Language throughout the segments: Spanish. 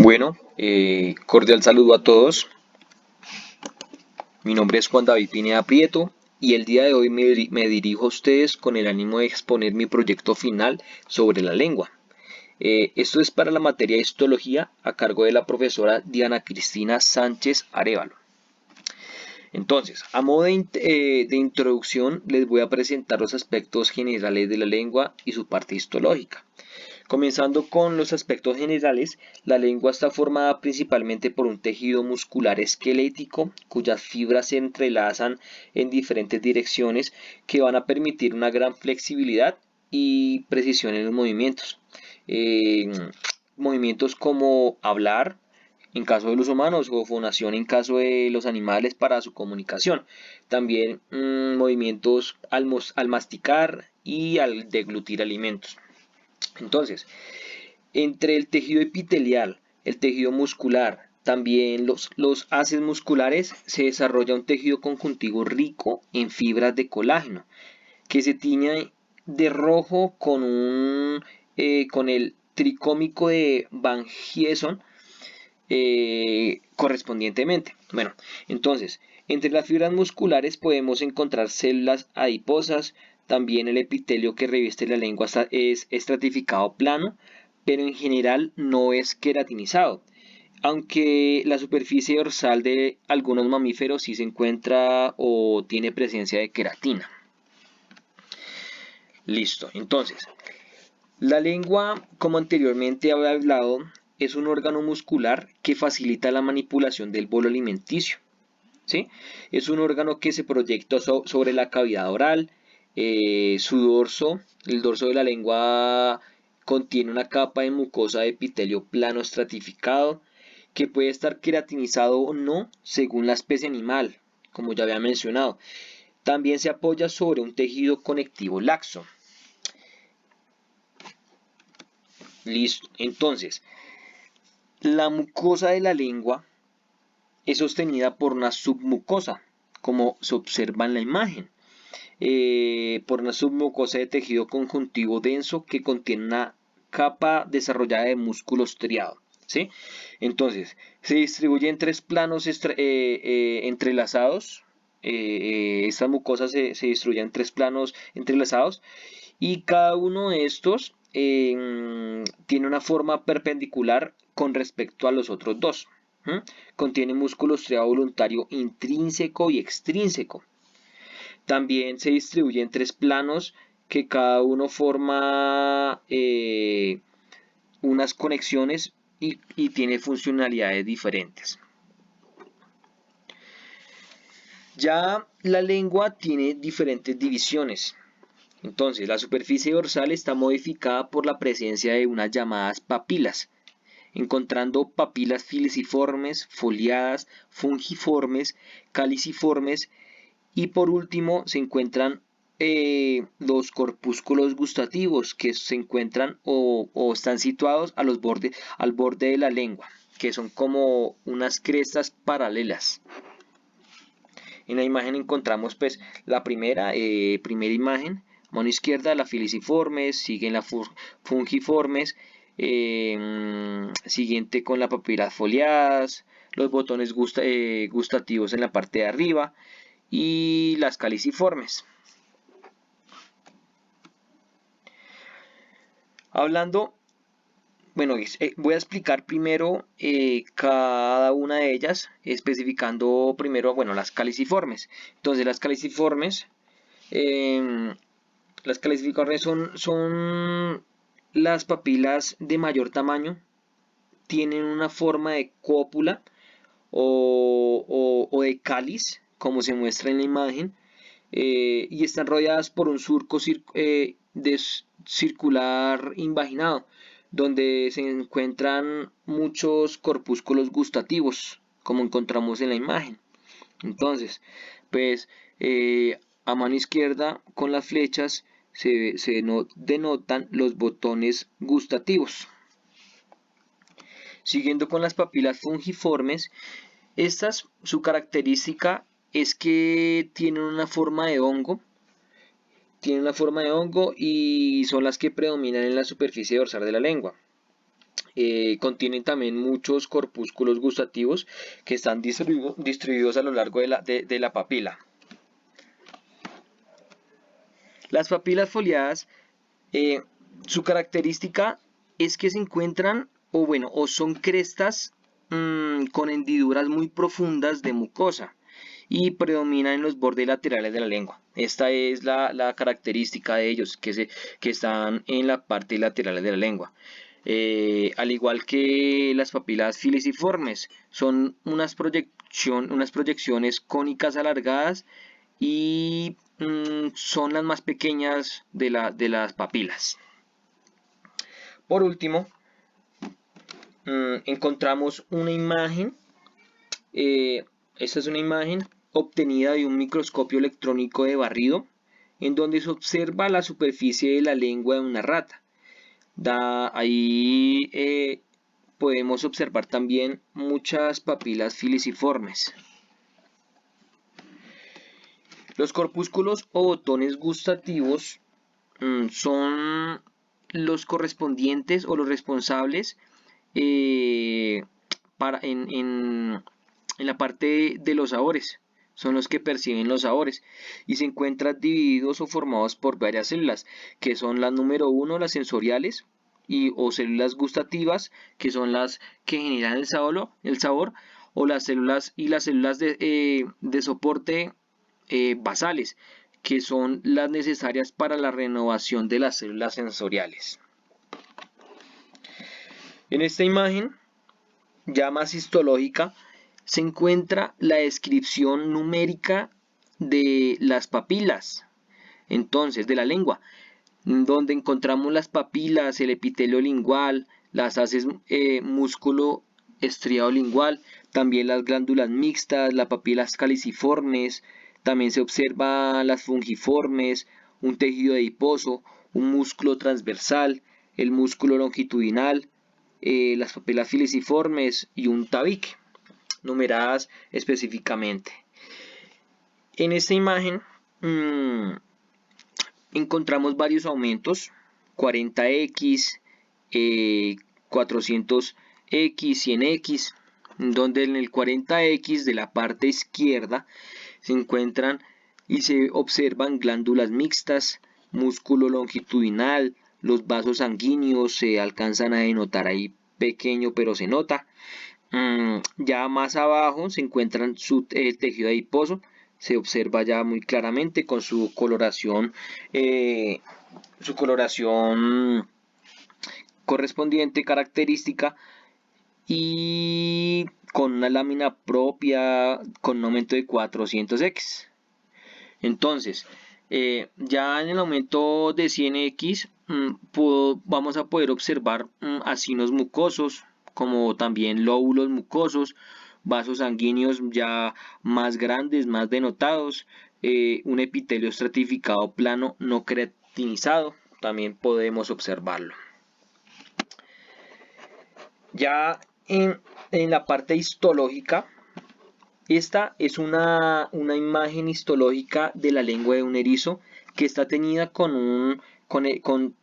Bueno, cordial saludo a todos. Mi nombre es Juan David Pineda Prieto y el día de hoy me dirijo a ustedes con el ánimo de exponer mi proyecto final sobre la lengua. Esto es para la materia de histología a cargo de la profesora Diana Cristina Sánchez Arévalo. Entonces, a modo de introducción, les voy a presentar los aspectos generales de la lengua y su parte histológica. Comenzando con los aspectos generales, la lengua está formada principalmente por un tejido muscular esquelético cuyas fibras se entrelazan en diferentes direcciones que van a permitir una gran flexibilidad y precisión en los movimientos. Eh, Movimientos como hablar en caso de los humanos o fonación en caso de los animales para su comunicación. También movimientos al masticar y al deglutir alimentos. Entonces, entre el tejido epitelial, el tejido muscular, también los haces musculares, se desarrolla un tejido conjuntivo rico en fibras de colágeno, que se tiñe de rojo con el tricómico de Van Gieson correspondientemente. Bueno, entonces, entre las fibras musculares podemos encontrar células adiposas, también el epitelio que reviste la lengua es estratificado plano, pero en general no es queratinizado, aunque la superficie dorsal de algunos mamíferos sí se encuentra o tiene presencia de queratina. Listo, entonces, la lengua, como anteriormente había hablado, es un órgano muscular que facilita la manipulación del bolo alimenticio. ¿Sí? Es un órgano que se proyecta sobre la cavidad oral. Su dorso, el dorso de la lengua, contiene una capa de mucosa de epitelio plano estratificado que puede estar queratinizado o no según la especie animal, como ya había mencionado. También se apoya sobre un tejido conectivo laxo. Listo. Entonces, la mucosa de la lengua es sostenida por una submucosa, como se observa en la imagen, por una submucosa de tejido conjuntivo denso que contiene una capa desarrollada de músculo estriado. ¿Sí? Entonces, se distribuye en tres planos entrelazados. Esta mucosa se distribuye en tres planos entrelazados y cada uno de estos tiene una forma perpendicular con respecto a los otros dos. Contiene músculo estriado voluntario intrínseco y extrínseco. También se distribuye en tres planos que cada uno forma unas conexiones y tiene funcionalidades diferentes. Ya la lengua tiene diferentes divisiones. Entonces, la superficie dorsal está modificada por la presencia de unas llamadas papilas, encontrando papilas filiciformes, foliadas, fungiformes, caliciformes y por último se encuentran los corpúsculos gustativos que se encuentran o están situados al borde de la lengua, que son como unas crestas paralelas. En la imagen encontramos pues la primera imagen, mano izquierda, la filiciformes, siguen las fungiformes, siguiente con las papilas foliadas, los botones gustativos en la parte de arriba y las caliciformes. Hablando, bueno, voy a explicar primero cada una de ellas, especificando primero, bueno, las caliciformes. Entonces, las caliciformes son las papilas de mayor tamaño, tienen una forma de cópula o de cáliz, como se muestra en la imagen, y están rodeadas por un surco circular invaginado, donde se encuentran muchos corpúsculos gustativos, como encontramos en la imagen. Entonces, pues a mano izquierda con las flechas se denotan los botones gustativos. Siguiendo con las papilas fungiformes, estas, su característica es que tienen una forma de hongo, y son las que predominan en la superficie dorsal de la lengua. Contienen también muchos corpúsculos gustativos que están distribuidos a lo largo de la papila. Las papilas foliadas, su característica es que se encuentran o son crestas con hendiduras muy profundas de mucosa y predominan en los bordes laterales de la lengua. Esta es la característica de ellos, que están en la parte lateral de la lengua. Al igual que las papilas filiciformes, son unas proyecciones cónicas alargadas y son las más pequeñas de las papilas. Por último, encontramos una imagen. Esta es una imagen obtenida de un microscopio electrónico de barrido, en donde se observa la superficie de la lengua de una rata. Ahí podemos observar también muchas papilas filiciformes. Los corpúsculos o botones gustativos son los correspondientes o los responsables en la parte de los sabores. Son los que perciben los sabores y se encuentran divididos o formados por varias células, que son las número 1, las sensoriales, o células gustativas, que son las que generan el sabor, o las células de soporte basales, que son las necesarias para la renovación de las células sensoriales. En esta imagen, ya más histológica, se encuentra la descripción numérica de las papilas, entonces de la lengua, donde encontramos las papilas, el epitelio lingual, las haces músculo estriado lingual, también las glándulas mixtas, las papilas caliciformes, también se observan las fungiformes, un tejido adiposo, un músculo transversal, el músculo longitudinal, las papilas filiciformes y un tabique, numeradas específicamente. En esta imagen encontramos varios aumentos, 40X, 400X, 100X, donde en el 40X de la parte izquierda se encuentran y se observan glándulas mixtas, músculo longitudinal, los vasos sanguíneos se alcanzan a denotar ahí pequeño, pero se nota. Ya más abajo se encuentran el tejido adiposo, se observa ya muy claramente con su coloración correspondiente, característica, y con una lámina propia con un aumento de 400X. Entonces, ya en el aumento de 100X vamos a poder observar acinos mucosos, como también lóbulos mucosos, vasos sanguíneos ya más grandes, más denotados, un epitelio estratificado plano no creatinizado, también podemos observarlo. Ya en la parte histológica, esta es una imagen histológica de la lengua de un erizo que está teñida con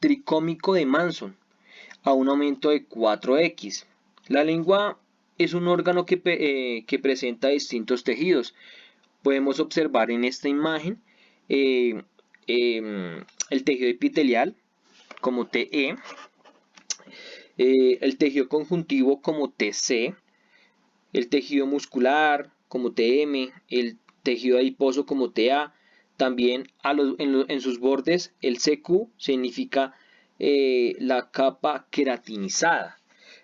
tricómico de Manson a un aumento de 4X. La lengua es un órgano que presenta distintos tejidos. Podemos observar en esta imagen el tejido epitelial como TE, el tejido conjuntivo como TC, el tejido muscular como TM, el tejido adiposo como TA, también en sus bordes el CQ significa la capa queratinizada.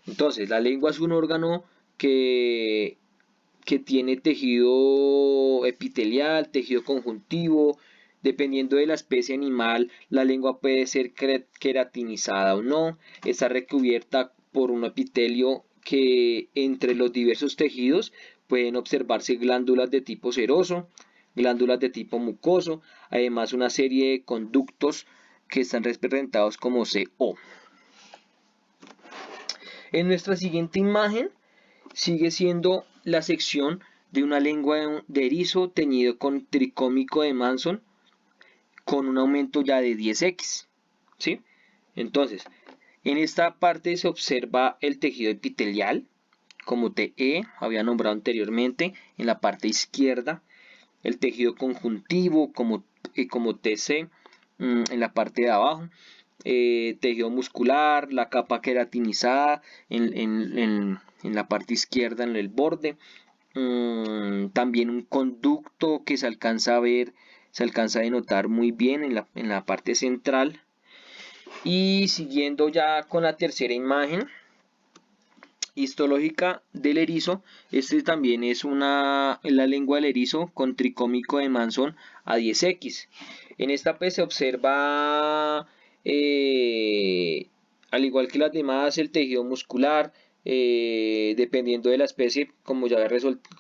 Entonces la lengua es un órgano que tiene tejido epitelial, tejido conjuntivo. Dependiendo de la especie animal, la lengua puede ser queratinizada o no. Está recubierta por un epitelio que entre los diversos tejidos pueden observarse glándulas de tipo seroso, glándulas de tipo mucoso, además una serie de conductos que están representados como CO. En nuestra siguiente imagen sigue siendo la sección de una lengua de erizo teñido con tricómico de Manson con un aumento ya de 10X, ¿sí? Entonces, En esta parte se observa el tejido epitelial, como TE, había nombrado anteriormente, en la parte izquierda, el tejido conjuntivo, como TC, en la parte de abajo, tejido muscular, la capa queratinizada en la parte izquierda, en el borde, también un conducto que se alcanza a ver, se alcanza a denotar muy bien en la parte central. Y siguiendo ya con la tercera imagen histológica del erizo, este también es la lengua del erizo con tricómico de Manson a 10X. En esta pues se observa, al igual que las demás, el tejido muscular, dependiendo de la especie, como ya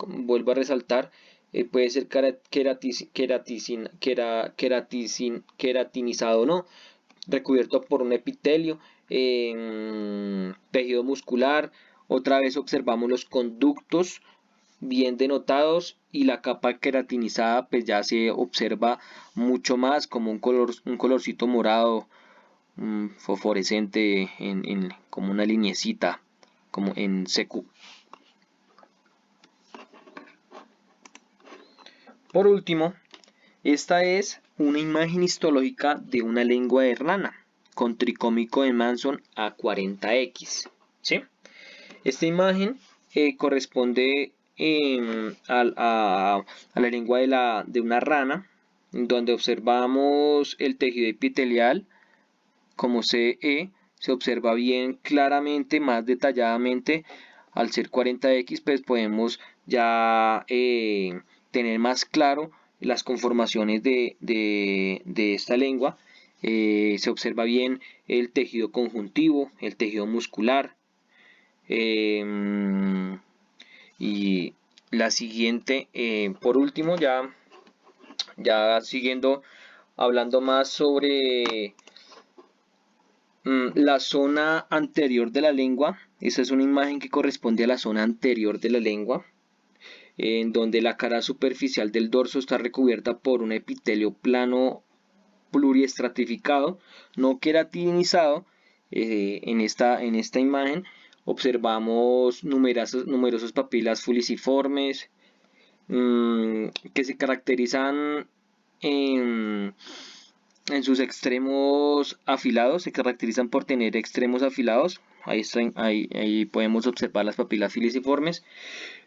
vuelvo a resaltar, puede ser queratinizado o no, recubierto por un epitelio, tejido muscular. Otra vez observamos los conductos bien denotados y la capa queratinizada pues ya se observa mucho más como un colorcito morado, fosforescente, como una linecita, como en secu. Por último, esta es una imagen histológica de una lengua de rana con tricómico de Manson a 40X. ¿Sí? Esta imagen corresponde a la lengua de una rana, donde observamos el tejido epitelial como CE, se observa bien claramente, más detalladamente. Al ser 40X, pues podemos ya tener más claro las conformaciones de esta lengua. Se observa bien el tejido conjuntivo, el tejido muscular. Y la siguiente, por último, ya siguiendo hablando más sobre la zona anterior de la lengua. Esta es una imagen que corresponde a la zona anterior de la lengua, en donde la cara superficial del dorso está recubierta por un epitelio plano pluriestratificado, no queratinizado. En esta imagen observamos numerosas papilas fuliciformes, que se caracterizan en sus extremos afilados, se caracterizan por tener extremos afilados. Ahí podemos observar las papilas filiciformes.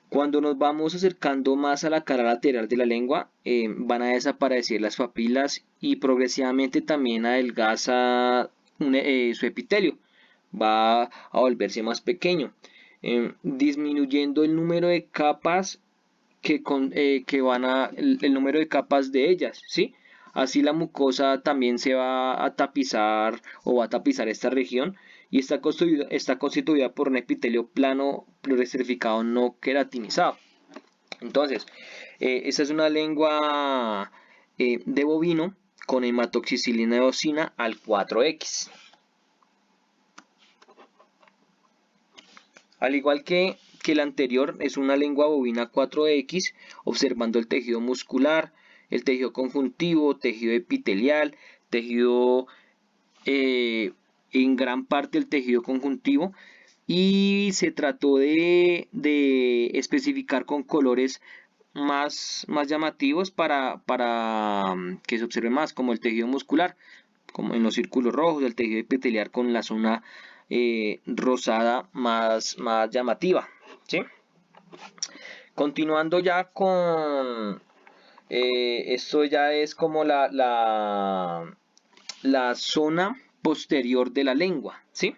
Cuando nos vamos acercando más a la cara lateral de la lengua, van a desaparecer las papilas y progresivamente también adelgaza su epitelio, va a volverse más pequeño, disminuyendo el número de capas el número de capas de ellas, ¿sí? Así la mucosa también se va a tapizar o va a tapizar esta región y está constituida por un epitelio plano pluriestratificado no queratinizado. Entonces, esta es una lengua de bovino con hematoxicilina eosina al 4X. Al igual que la anterior, es una lengua bovina 4X, observando el tejido muscular, el tejido conjuntivo, tejido epitelial, tejido, en gran parte el tejido conjuntivo, y se trató de especificar con colores más llamativos para que se observe más, como el tejido muscular, como en los círculos rojos, el tejido epitelial con la zona rosada más llamativa, ¿sí? Continuando ya con esto, ya es como la zona posterior de la lengua, ¿sí?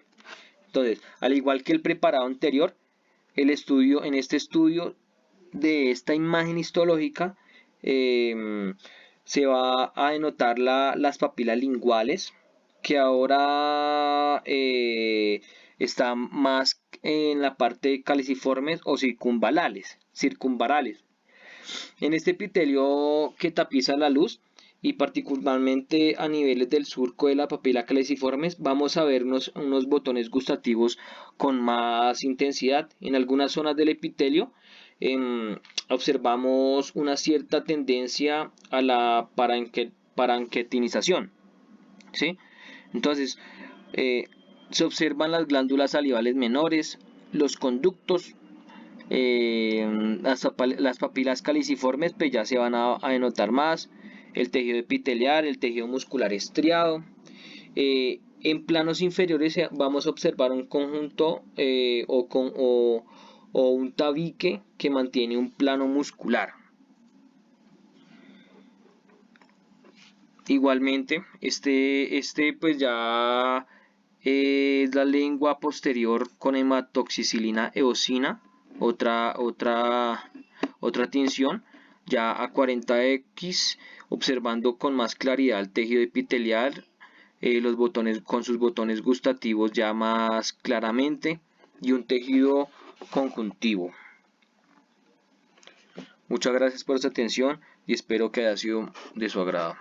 Entonces, al igual que el preparado anterior, en este estudio de esta imagen histológica, se va a denotar las papilas linguales, que ahora están más en la parte caliciformes o circunvalales. En este epitelio que tapiza la luz, y particularmente a niveles del surco de la papila caliciformes, vamos a ver unos botones gustativos con más intensidad. En algunas zonas del epitelio observamos una cierta tendencia a la parenquitinización, ¿sí? Entonces, Se observan las glándulas salivales menores, los conductos, las papilas caliciformes pues ya se van a denotar más, el tejido epitelial, el tejido muscular estriado. En planos inferiores vamos a observar un conjunto o un tabique que mantiene un plano muscular. Igualmente, pues ya es la lengua posterior con hematoxicilina eosina, otra tinción, ya a 40X, observando con más claridad el tejido epitelial, los botones con sus botones gustativos ya más claramente, y un tejido conjuntivo. Muchas gracias por su atención y espero que haya sido de su agrado.